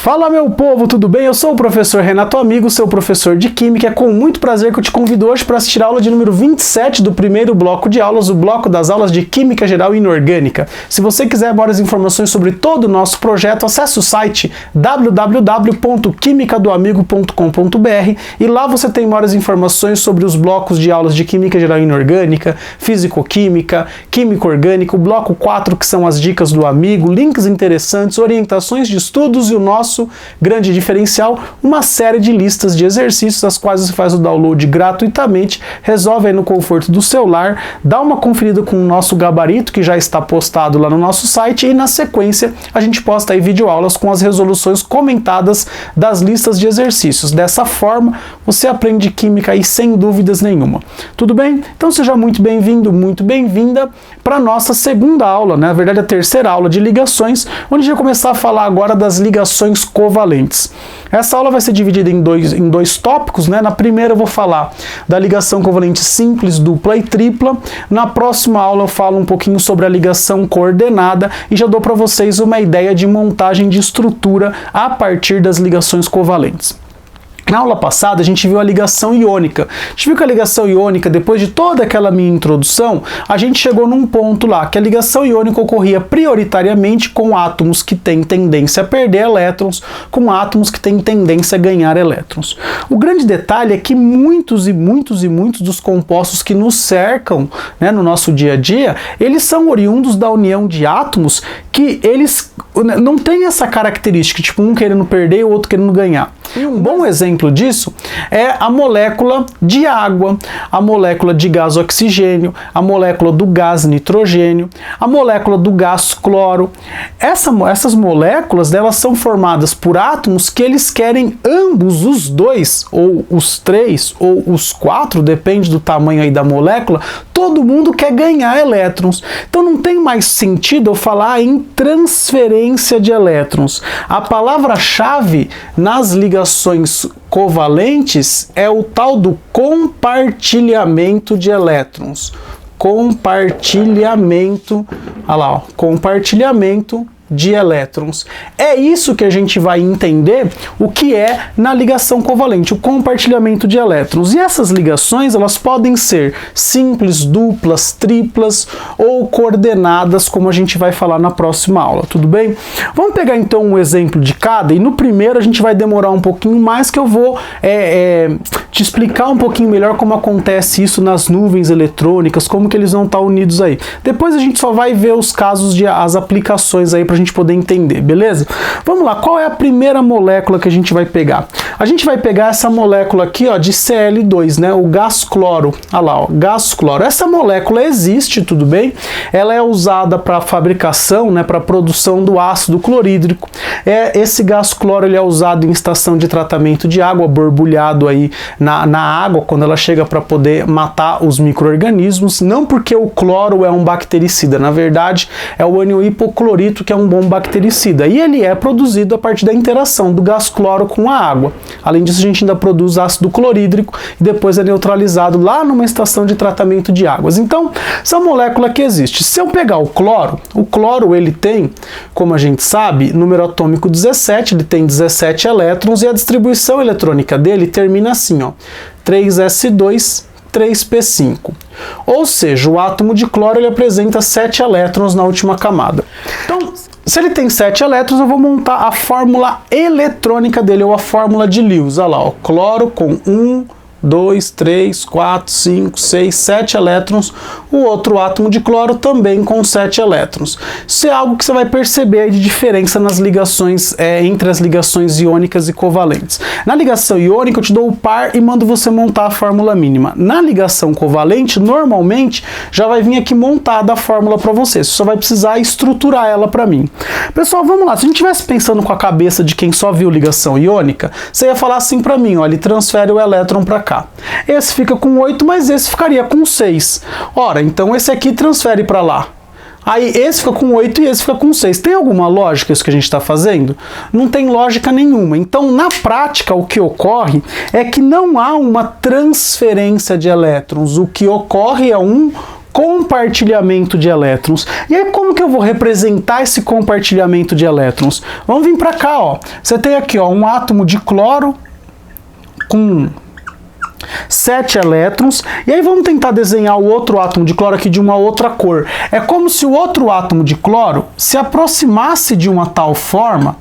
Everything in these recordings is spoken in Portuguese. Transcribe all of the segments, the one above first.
Fala meu povo, tudo bem? Eu sou o professor Renato Amigo, seu professor de Química. É com muito prazer que eu te convido hoje para assistir a aula de número 27 do primeiro bloco de aulas, o bloco das aulas de Química Geral e Inorgânica. Se você quiser maiores informações sobre todo o nosso projeto, acesse o site www.quimicadoamigo.com.br e lá você tem maiores informações sobre os blocos de aulas de Química Geral e Inorgânica, Físico-Química, Químico-Orgânico, o bloco 4 que são as dicas do amigo, links interessantes, orientações de estudos e o nosso grande diferencial, uma série de listas de exercícios, as quais você faz o download gratuitamente, resolve aí no conforto do celular, dá uma conferida com o nosso gabarito que já está postado lá no nosso site e na sequência a gente posta aí videoaulas com as resoluções comentadas das listas de exercícios. Dessa forma você aprende química aí sem dúvidas nenhuma. Tudo bem? Então seja muito bem-vindo, muito bem-vinda para a nossa segunda aula, né? Na verdade a terceira aula de ligações, onde a gente vai começar a falar agora das ligações covalentes. Essa aula vai ser dividida em dois tópicos, né? Na primeira eu vou falar da ligação covalente simples, dupla e tripla. Na próxima aula eu falo um pouquinho sobre a ligação coordenada e já dou para vocês uma ideia de montagem de estrutura a partir das ligações covalentes. Na aula passada a gente viu a ligação iônica. A gente viu que a ligação iônica, depois de toda aquela minha introdução, a gente chegou num ponto lá, que a ligação iônica ocorria prioritariamente com átomos que têm tendência a perder elétrons, com átomos que têm tendência a ganhar elétrons. O grande detalhe é que muitos dos compostos que nos cercam, né, no nosso dia a dia, eles são oriundos da união de átomos que eles não têm essa característica, tipo um querendo perder e o outro querendo ganhar. E um bom exemplo disso é a molécula de água, a molécula de gás oxigênio, a molécula do gás nitrogênio, a molécula do gás cloro. Essas moléculas, elas são formadas por átomos que eles querem ambos os dois, ou os três, ou os quatro, depende do tamanho aí da molécula, todo mundo quer ganhar elétrons. Então não tem mais sentido eu falar em transferência de elétrons. A palavra-chave nas ligações covalentes é o tal do compartilhamento de elétrons. Compartilhamento, olha lá, ó, compartilhamento de elétrons. É isso que a gente vai entender o que é na ligação covalente, o compartilhamento de elétrons. E essas ligações, elas podem ser simples, duplas, triplas ou coordenadas, como a gente vai falar na próxima aula, tudo bem? Vamos pegar então um exemplo de cada, e no primeiro a gente vai demorar um pouquinho mais, que eu vou te explicar um pouquinho melhor como acontece isso nas nuvens eletrônicas, como que eles vão estar unidos aí. Depois a gente só vai ver os casos as aplicações aí pra gente poder entender, beleza? Vamos lá, qual é a primeira molécula que a gente vai pegar? A gente vai pegar essa molécula aqui, ó, de Cl2, né? O gás cloro. Olha lá, ó, gás cloro. Essa molécula existe, tudo bem? Ela é usada para fabricação, né, para produção do ácido clorídrico. Esse gás cloro ele é usado em estação de tratamento de água, borbulhado aí na água, quando ela chega para poder matar os micro-organismos. Não porque o cloro é um bactericida, na verdade é o ânion hipoclorito que é um bom bactericida, e ele é produzido a partir da interação do gás cloro com a água. Além disso, a gente ainda produz ácido clorídrico e depois é neutralizado lá numa estação de tratamento de águas. Então, essa molécula que existe. Se eu pegar o cloro ele tem, como a gente sabe, número atômico 17, ele tem 17 elétrons, e a distribuição eletrônica dele termina assim, ó, 3s2, 3p5. Ou seja, o átomo de cloro ele apresenta 7 elétrons na última camada. Então, se ele tem 7 elétrons, eu vou montar a fórmula eletrônica dele, ou a fórmula de Lewis. Olha lá, ó, cloro com 1, 2, 3, 4, 5, 6, 7 elétrons, o outro átomo de cloro também com 7 elétrons. Isso é algo que você vai perceber aí de diferença nas ligações, entre as ligações iônicas e covalentes. Na ligação iônica eu te dou o par e mando você montar a fórmula mínima. Na ligação covalente, normalmente, já vai vir aqui montada a fórmula para você. Você só vai precisar estruturar ela para mim. Pessoal, vamos lá. Se a gente estivesse pensando com a cabeça de quem só viu ligação iônica, você ia falar assim para mim, ó, ele transfere o elétron para cá. Esse fica com 8, mas esse ficaria com 6. Ora, então esse aqui transfere para lá. Aí esse fica com 8 e esse fica com 6. Tem alguma lógica isso que a gente está fazendo? Não tem lógica nenhuma. Então, na prática, o que ocorre é que não há uma transferência de elétrons. O que ocorre é um compartilhamento de elétrons. E aí como que eu vou representar esse compartilhamento de elétrons? Vamos vir para cá, ó. Você tem aqui, ó, um átomo de cloro com 7 elétrons, e aí vamos tentar desenhar o outro átomo de cloro aqui de uma outra cor. É como se o outro átomo de cloro se aproximasse de uma tal forma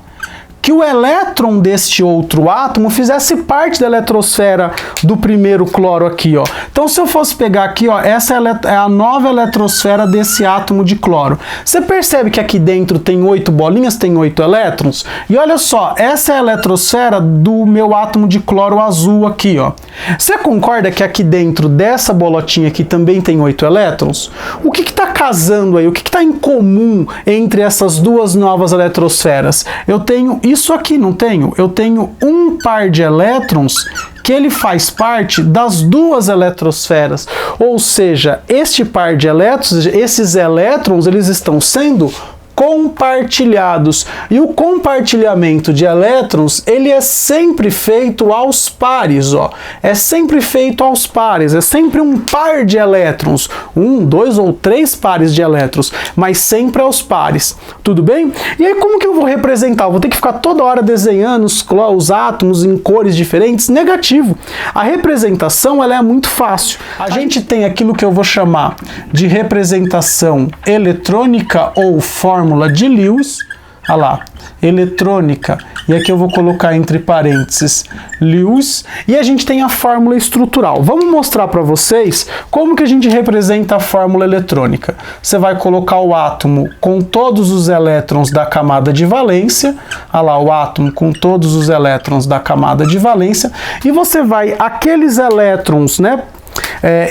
que o elétron deste outro átomo fizesse parte da eletrosfera do primeiro cloro aqui, ó. Então, se eu fosse pegar aqui, ó, essa é a nova eletrosfera desse átomo de cloro. Você percebe que aqui dentro tem 8 bolinhas, tem 8 elétrons? E olha só, essa é a eletrosfera do meu átomo de cloro azul aqui, ó. Você concorda que aqui dentro dessa bolotinha aqui também tem 8 elétrons? O que está casando aí? O que está em comum entre essas duas novas eletrosferas? Eu tenho isso aqui, não tenho? Eu tenho um par de elétrons que ele faz parte das duas eletrosferas. Ou seja, este par de elétrons, esses elétrons, eles estão sendo compartilhados. E o compartilhamento de elétrons, ele é sempre feito aos pares, ó. É sempre feito aos pares, é sempre um par de elétrons, 1, 2 ou 3 pares de elétrons, mas sempre aos pares. Tudo bem? E aí como que eu vou representar? Eu vou ter que ficar toda hora desenhando os átomos em cores diferentes? Negativo. A representação, ela é muito fácil. A gente tem aquilo que eu vou chamar de representação eletrônica ou fórmula de Lewis, olha lá, eletrônica, e aqui eu vou colocar entre parênteses Lewis, e a gente tem a fórmula estrutural. Vamos mostrar para vocês como que a gente representa a fórmula eletrônica. Você vai colocar o átomo com todos os elétrons da camada de valência, olha lá, o átomo com todos os elétrons da camada de valência, e você vai, aqueles elétrons, né,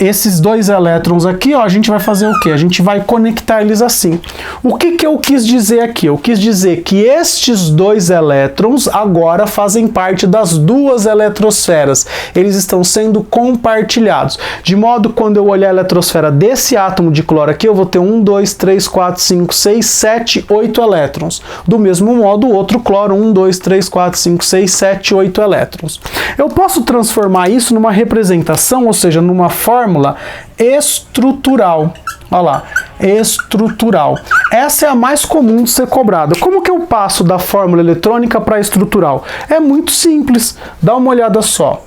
esses dois elétrons aqui, ó, a gente vai fazer o quê? A gente vai conectar eles assim. O que que eu quis dizer aqui? Eu quis dizer que estes dois elétrons agora fazem parte das duas eletrosferas. Eles estão sendo compartilhados. De modo que quando eu olhar a eletrosfera desse átomo de cloro aqui, eu vou ter 1, 2, 3, 4, 5, 6, 7, 8 elétrons. Do mesmo modo, o outro cloro, 1, 2, 3, 4, 5, 6, 7, 8 elétrons. Eu posso transformar isso numa representação, ou seja, numa fórmula estrutural. Olha lá, estrutural. Essa é a mais comum de ser cobrada. Como que eu passo da fórmula eletrônica para a estrutural? É muito simples. Dá uma olhada só.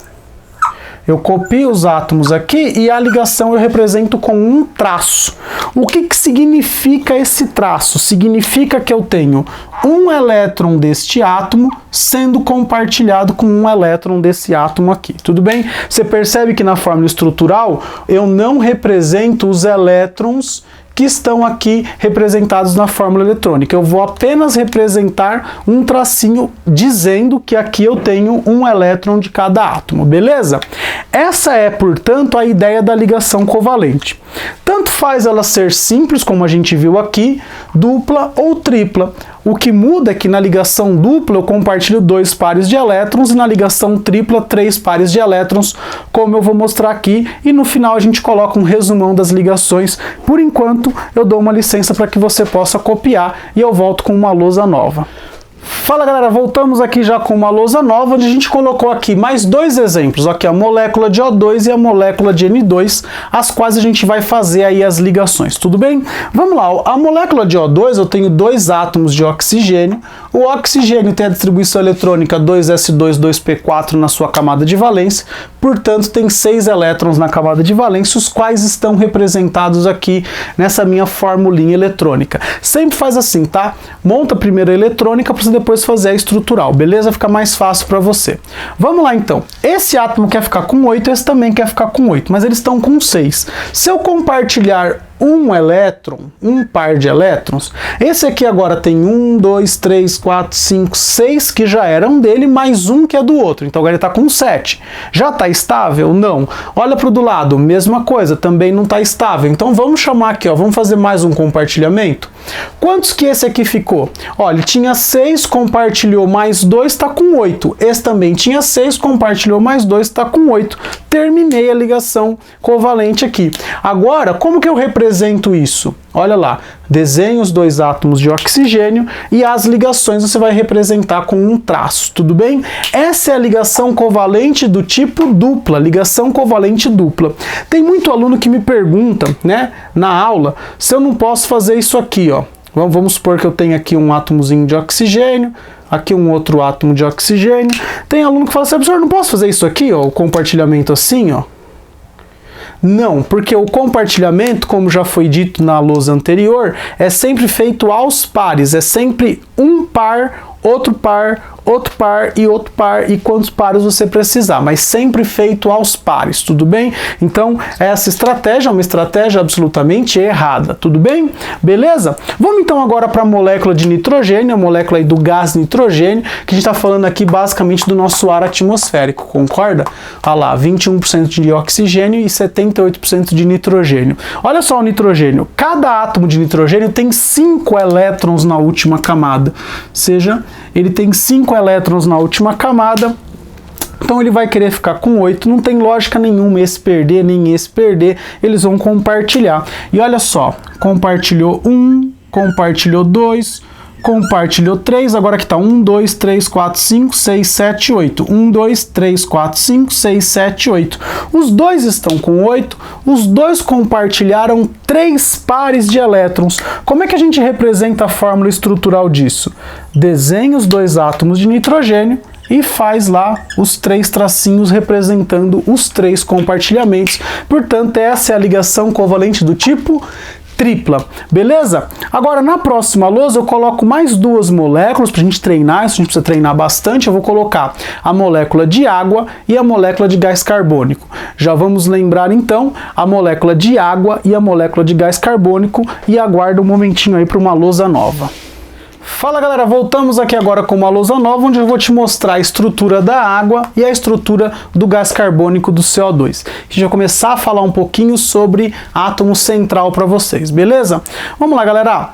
Eu copio os átomos aqui e a ligação eu represento com um traço. O que que significa esse traço? Significa que eu tenho um elétron deste átomo sendo compartilhado com um elétron desse átomo aqui. Tudo bem? Você percebe que na fórmula estrutural eu não represento os elétrons que estão aqui representados na fórmula eletrônica. Eu vou apenas representar um tracinho dizendo que aqui eu tenho um elétron de cada átomo, beleza? Essa é, portanto, a ideia da ligação covalente. Tanto faz ela ser simples, como a gente viu aqui, dupla ou tripla. O que muda é que na ligação dupla eu compartilho 2 pares de elétrons e na ligação tripla 3 pares de elétrons, como eu vou mostrar aqui, e no final a gente coloca um resumão das ligações. Por enquanto eu dou uma licença para que você possa copiar e eu volto com uma lousa nova. Fala galera, voltamos aqui já com uma lousa nova, onde a gente colocou aqui mais 2 exemplos, aqui a molécula de O2 e a molécula de N2, as quais a gente vai fazer aí as ligações, tudo bem? Vamos lá, a molécula de O2 eu tenho 2 átomos de oxigênio, o oxigênio tem a distribuição eletrônica 2s2, 2p4 na sua camada de valência, portanto tem 6 elétrons na camada de valência, os quais estão representados aqui nessa minha formulinha eletrônica. Sempre faz assim, tá? Monta primeiro a eletrônica para você depois fazer a estrutural, beleza? Fica mais fácil para você. Vamos lá então. Esse átomo quer ficar com 8, esse também quer ficar com 8, mas eles estão com 6. Se eu compartilhar um elétron, um par de elétrons, esse aqui agora tem 1, 2, 3, 4, 5, 6 que já eram dele, mais um que é do outro, então agora ele está com 7. Já está estável? Não. Olha para o do lado, mesma coisa, também não está estável, então vamos chamar aqui, ó, vamos fazer mais um compartilhamento. Quantos que esse aqui ficou? Olha, ele tinha 6, compartilhou mais 2, está com 8. Esse também tinha 6, compartilhou mais 2, está com 8. Terminei a ligação covalente aqui. Agora, como que eu represento represento isso? Olha lá, desenho os dois átomos de oxigênio e as ligações você vai representar com um traço, tudo bem? Essa é a ligação covalente do tipo dupla, ligação covalente dupla. Tem muito aluno que me pergunta, né, na aula, se eu não posso fazer isso aqui, ó. Vamos supor que eu tenho aqui um átomozinho de oxigênio, aqui um outro átomo de oxigênio. Tem aluno que fala assim, professor, não posso fazer isso aqui, ó, o compartilhamento assim, ó? Não, porque o compartilhamento, como já foi dito na lousa anterior, é sempre feito aos pares, é sempre um par, outro par, outro par e outro par, e quantos pares você precisar, mas sempre feito aos pares, tudo bem? Então, essa estratégia é uma estratégia absolutamente errada, tudo bem? Beleza? Vamos então agora para a molécula de nitrogênio, a molécula aí do gás nitrogênio, que a gente está falando aqui basicamente do nosso ar atmosférico, concorda? Olha lá, 21% de oxigênio e 78% de nitrogênio. Olha só o nitrogênio, cada átomo de nitrogênio tem 5 elétrons na última camada, ou seja, ele tem 5 elétrons na última camada, então ele vai querer ficar com 8, não tem lógica nenhuma esse perder, nem esse perder, eles vão compartilhar. E olha só, compartilhou 1, compartilhou 2, compartilhou 3, agora aqui está 1, 2, 3, 4, 5, 6, 7, 8. 1, 2, 3, 4, 5, 6, 7, 8. Os dois estão com 8, os dois compartilharam 3 pares de elétrons. Como é que a gente representa a fórmula estrutural disso? Desenha os dois átomos de nitrogênio e faz lá os 3 tracinhos representando os 3 compartilhamentos. Portanto, essa é a ligação covalente do tipo tripla, beleza? Agora, na próxima lousa, eu coloco mais 2 moléculas para a gente treinar, isso a gente precisa treinar bastante. Eu vou colocar a molécula de água e a molécula de gás carbônico. Já vamos lembrar, então, a molécula de água e a molécula de gás carbônico e aguarda um momentinho aí para uma lousa nova. Fala galera, voltamos aqui agora com uma lousa nova, onde eu vou te mostrar a estrutura da água e a estrutura do gás carbônico do CO2. A gente vai começar a falar um pouquinho sobre átomo central para vocês, beleza? Vamos lá galera,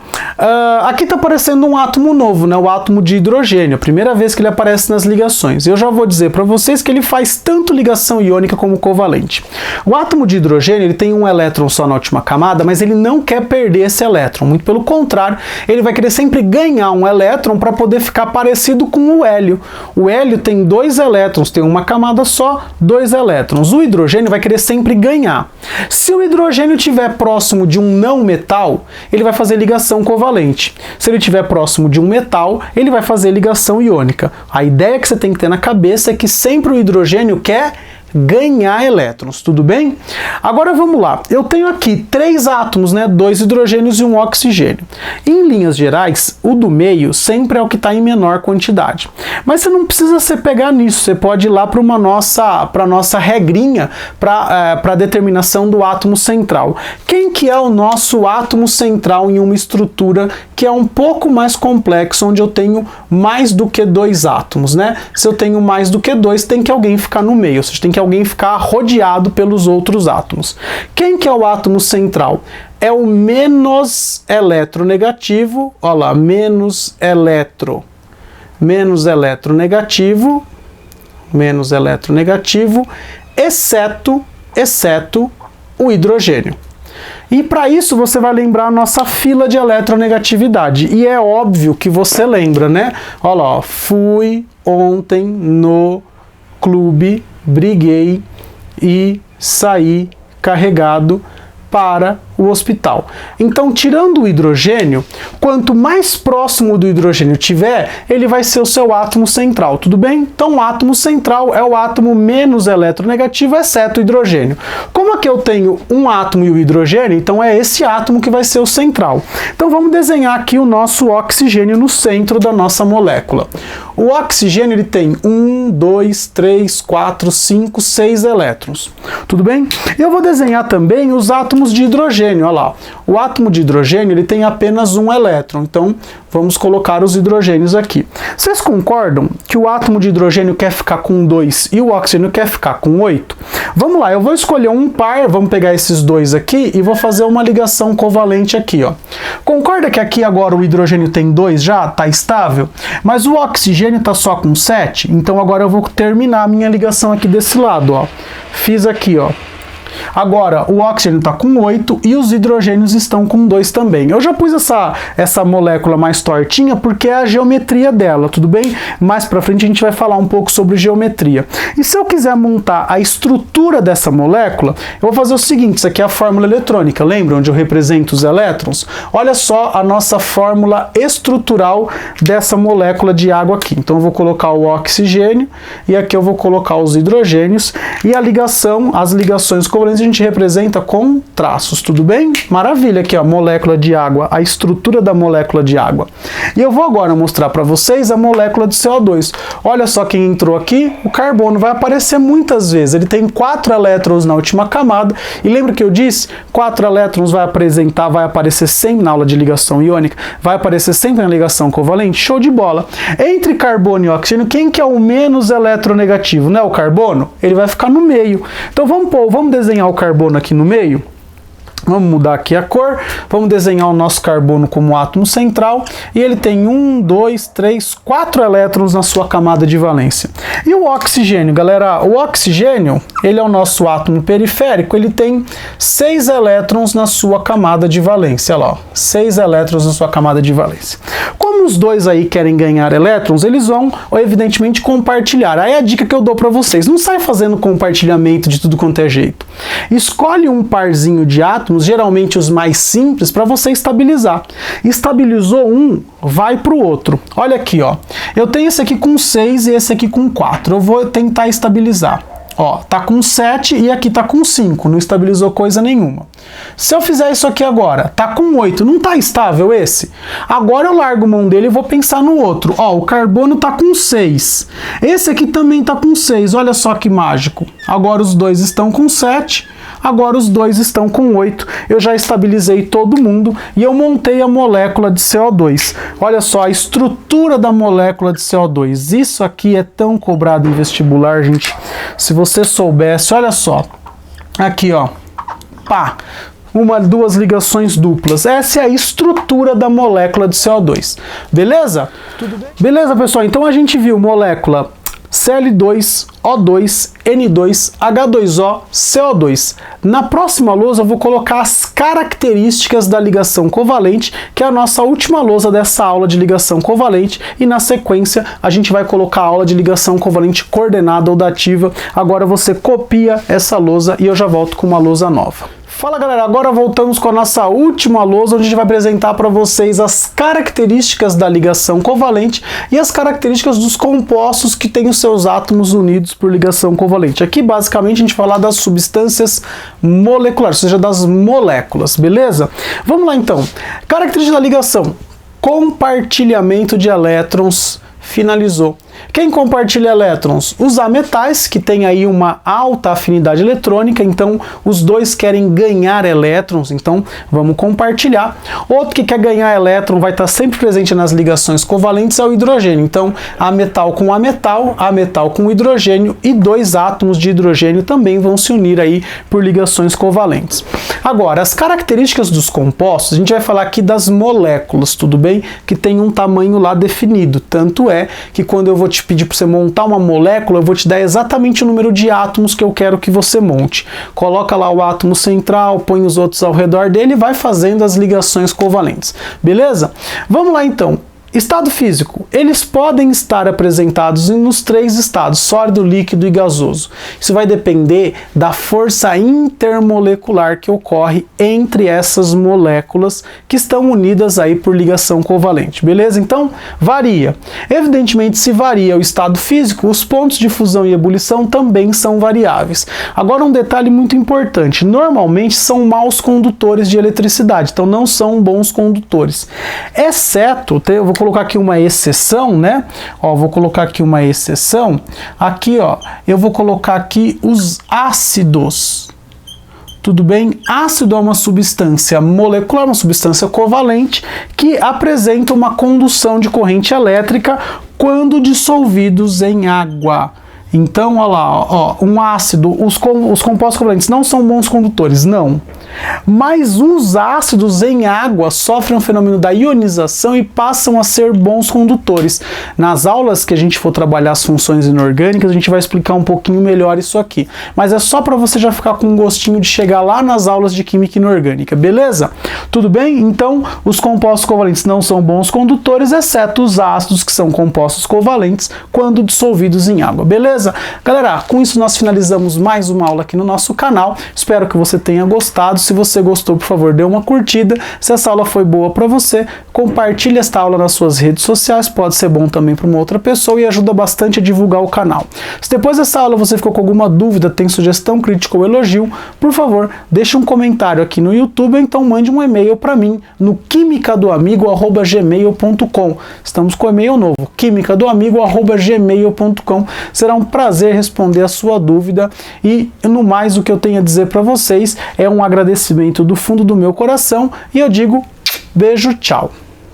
aqui está aparecendo um átomo novo, né? O átomo de hidrogênio, a primeira vez que ele aparece nas ligações. Eu já vou dizer para vocês que ele faz tanto ligação iônica como covalente. O átomo de hidrogênio, ele tem um elétron só na última camada, mas ele não quer perder esse elétron, muito pelo contrário, ele vai querer sempre ganhar um elétron para poder ficar parecido com o hélio. O hélio tem 2 elétrons, tem uma camada só, 2 elétrons. O hidrogênio vai querer sempre ganhar. Se o hidrogênio estiver próximo de um não metal, ele vai fazer ligação covalente. Se ele estiver próximo de um metal, ele vai fazer ligação iônica. A ideia que você tem que ter na cabeça é que sempre o hidrogênio quer ganhar elétrons, tudo bem? Agora vamos lá, eu tenho aqui 3 átomos, né? 2 hidrogênios e um oxigênio. Em linhas gerais, o do meio sempre é o que está em menor quantidade. Mas você não precisa se pegar nisso, você pode ir lá para a nossa regrinha para a determinação do átomo central. Quem que é o nosso átomo central em uma estrutura que é um pouco mais complexa, onde eu tenho mais do que 2 átomos, né? Se eu tenho mais do que 2, tem que alguém ficar no meio, ou seja, tem que alguém ficar rodeado pelos outros átomos. Quem que é o átomo central? É o menos eletronegativo, olha lá, menos eletronegativo, exceto o hidrogênio. E para isso você vai lembrar a nossa fila de eletronegatividade. E é óbvio que você lembra, né? Olha lá, ó, fui ontem no clube, briguei e saí carregado para o hospital. Então, tirando o hidrogênio, quanto mais próximo do hidrogênio tiver, ele vai ser o seu átomo central, tudo bem? Então, o átomo central é o átomo menos eletronegativo, exceto o hidrogênio. Como aqui eu tenho um átomo e o hidrogênio, então é esse átomo que vai ser o central. Então, vamos desenhar aqui o nosso oxigênio no centro da nossa molécula. O oxigênio, ele tem 1, 2, 3, 4, 5, 6 elétrons, tudo bem? Eu vou desenhar também os átomos de hidrogênio. Olha lá, o átomo de hidrogênio ele tem apenas um elétron, então vamos colocar os hidrogênios aqui. Vocês concordam que o átomo de hidrogênio quer ficar com 2 e o oxigênio quer ficar com 8? Vamos lá, eu vou escolher um par, vamos pegar esses dois aqui e vou fazer uma ligação covalente aqui, ó. Concorda que aqui agora o hidrogênio tem 2 já? Tá estável? Mas o oxigênio tá só com 7, então agora eu vou terminar a minha ligação aqui desse lado, ó. Fiz aqui, ó. Agora, o oxigênio está com 8 e os hidrogênios estão com 2 também. Eu já pus essa molécula mais tortinha porque é a geometria dela, tudo bem? Mais pra frente a gente vai falar um pouco sobre geometria. E se eu quiser montar a estrutura dessa molécula, eu vou fazer o seguinte, isso aqui é a fórmula eletrônica, lembra onde eu represento os elétrons? Olha só a nossa fórmula estrutural dessa molécula de água aqui. Então eu vou colocar o oxigênio e aqui eu vou colocar os hidrogênios e a ligação, as ligações covalentes a gente representa com traços, tudo bem? Maravilha, aqui ó, molécula de água, a estrutura da molécula de água. E eu vou agora mostrar para vocês a molécula de CO2. Olha só quem entrou aqui, o carbono vai aparecer muitas vezes, ele tem 4 elétrons na última camada, e lembra que eu disse, 4 elétrons vai aparecer sempre na aula de ligação iônica, vai aparecer sempre na ligação covalente, show de bola. Entre carbono e oxigênio, quem que é o menos eletronegativo? Não é o carbono? Ele vai ficar no meio. Então vamos desenhar o carbono aqui no meio? Vamos mudar aqui a cor, vamos desenhar o nosso carbono como átomo central e ele tem 1, 2, 3, 4 elétrons na sua camada de valência. E o oxigênio, galera, o oxigênio, ele é o nosso átomo periférico, ele tem 6 elétrons na sua camada de valência, olha lá, 6 elétrons na sua camada de valência. Como os dois aí querem ganhar elétrons, eles vão, evidentemente, compartilhar. Aí é a dica que eu dou para vocês, não sai fazendo compartilhamento de tudo quanto é jeito. Escolhe um parzinho de átomos, geralmente os mais simples, para você estabilizar. Estabilizou um, vai para o outro. Olha aqui, ó. Eu tenho esse aqui com 6 e esse aqui com 4. Eu vou tentar estabilizar. Ó, tá com 7 e aqui tá com 5, não estabilizou coisa nenhuma. Se eu fizer isso aqui agora, tá com 8, não tá estável esse? Agora eu largo mão dele e vou pensar no outro. Ó, o carbono tá com 6. Esse aqui também tá com 6, olha só que mágico. Agora os dois estão com 7, agora os dois estão com 8. Eu já estabilizei todo mundo e eu montei a molécula de CO2. Olha só a estrutura da molécula de CO2. Isso aqui é tão cobrado em vestibular, gente. Se você soubesse, olha só. Aqui, ó. Pá! Duas ligações duplas. Essa é a estrutura da molécula de CO2. Beleza? Tudo bem? Beleza, pessoal? Então a gente viu molécula Cl2, O2, N2, H2O, CO2. Na próxima lousa eu vou colocar as características da ligação covalente, que é a nossa última lousa dessa aula de ligação covalente, e na sequência a gente vai colocar a aula de ligação covalente coordenada ou dativa. Agora você copia essa lousa e eu já volto com uma lousa nova. Fala galera, agora voltamos com a nossa última lousa, onde a gente vai apresentar para vocês as características da ligação covalente e as características dos compostos que têm os seus átomos unidos por ligação covalente. Aqui basicamente a gente vai falar das substâncias moleculares, ou seja, das moléculas, beleza? Vamos lá então. Características da ligação: compartilhamento de elétrons. Finalizou. Quem compartilha elétrons? Os ametais, que tem aí uma alta afinidade eletrônica, então os dois querem ganhar elétrons, então vamos compartilhar. Outro que quer ganhar elétron vai estar sempre presente nas ligações covalentes é o hidrogênio. Então, ametal com hidrogênio e dois átomos de hidrogênio também vão se unir aí por ligações covalentes. Agora, as características dos compostos, a gente vai falar aqui das moléculas, tudo bem? Que tem um tamanho lá definido, tanto é que quando eu vou te pedir para você montar uma molécula, eu vou te dar exatamente o número de átomos que eu quero que você monte. Coloca lá o átomo central, põe os outros ao redor dele e vai fazendo as ligações covalentes. Beleza? Vamos lá então. Estado físico. Eles podem estar apresentados nos 3 estados, sólido, líquido e gasoso. Isso vai depender da força intermolecular que ocorre entre essas moléculas que estão unidas aí por ligação covalente, beleza? Então, varia. Evidentemente, se varia o estado físico, os pontos de fusão e ebulição também são variáveis. Agora, um detalhe muito importante. Normalmente, são maus condutores de eletricidade, então não são bons condutores. Exceto, eu vou colocar aqui uma exceção, né? Ó, vou colocar aqui uma exceção. Aqui, ó, eu vou colocar aqui os ácidos. Tudo bem? Ácido é uma substância molecular, uma substância covalente que apresenta uma condução de corrente elétrica quando dissolvidos em água. Então, olha lá, ó, um ácido, os compostos covalentes não são bons condutores, não. Mas os ácidos em água sofrem um fenômeno da ionização e passam a ser bons condutores. Nas aulas que a gente for trabalhar as funções inorgânicas, a gente vai explicar um pouquinho melhor isso aqui. Mas é só para você já ficar com um gostinho de chegar lá nas aulas de química inorgânica, beleza? Tudo bem? Então, os compostos covalentes não são bons condutores, exceto os ácidos, que são compostos covalentes, quando dissolvidos em água, beleza? Galera, com isso nós finalizamos mais uma aula aqui no nosso canal. Espero que você tenha gostado. Se você gostou, por favor, dê uma curtida. Se essa aula foi boa para você, compartilhe esta aula nas suas redes sociais, pode ser bom também para uma outra pessoa e ajuda bastante a divulgar o canal. Se depois dessa aula você ficou com alguma dúvida, tem sugestão, crítica ou elogio, por favor, deixe um comentário aqui no YouTube ou então mande um e-mail para mim no quimicadoamigo@gmail.com. Estamos com e-mail novo, quimicadoamigo@gmail.com. Será um prazer responder a sua dúvida e, no mais, o que eu tenho a dizer para vocês é um agradecimento do fundo do meu coração e eu digo beijo, tchau.